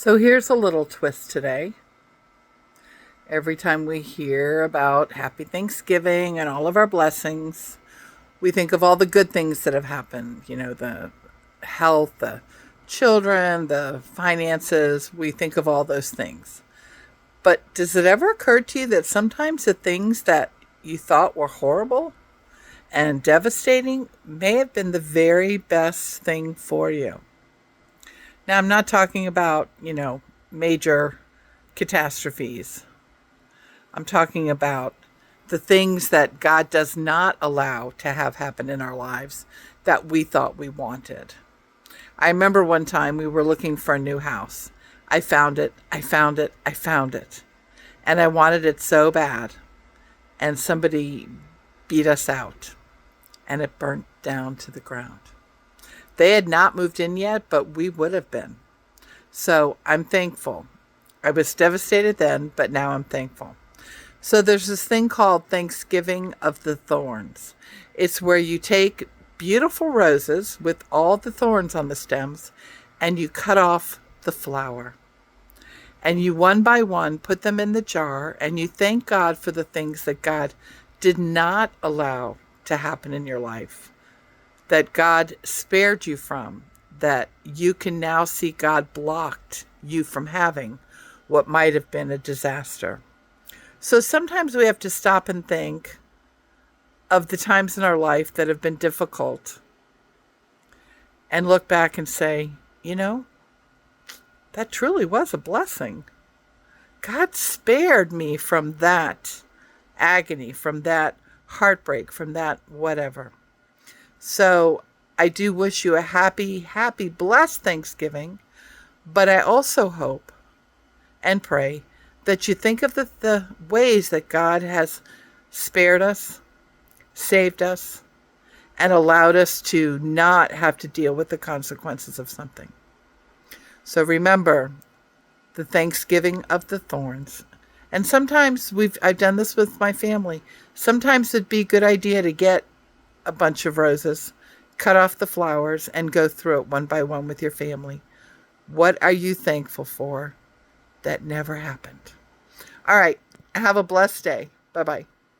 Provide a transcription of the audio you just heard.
So here's a little twist today. Every time we hear about Happy Thanksgiving and all of our blessings, we think of all the good things that have happened. The health, the children, the finances. We think of all those things. But does it ever occur to you that sometimes the things that you thought were horrible and devastating may have been the very best thing for you? Now, I'm not talking about, major catastrophes. I'm talking about the things that God does not allow to have happen in our lives that we thought we wanted. I remember one time we were looking for a new house. I found it, I found it, I found it. And I wanted it so bad. And somebody beat us out. And it burnt down to the ground. They had not moved in yet, but we would have been. So I'm thankful. I was devastated then, but now I'm thankful. So there's this thing called Thanksgiving of the Thorns. It's where you take beautiful roses with all the thorns on the stems and you cut off the flower. And you one by one put them in the jar and you thank God for the things that God did not allow to happen in your life, that God spared you from, that you can now see God blocked you from having what might have been a disaster. So sometimes we have to stop and think of the times in our life that have been difficult and look back and say, that truly was a blessing. God spared me from that agony, from that heartbreak, from that whatever. So I do wish you a happy, happy, blessed Thanksgiving. But I also hope and pray that you think of the ways that God has spared us, saved us, and allowed us to not have to deal with the consequences of something. So remember the Thanksgiving of the Thorns. And sometimes I've done this with my family. Sometimes it'd be a good idea to get a bunch of roses, cut off the flowers, and go through it one by one with your family. What are you thankful for that never happened? All right. Have a blessed day. Bye-bye.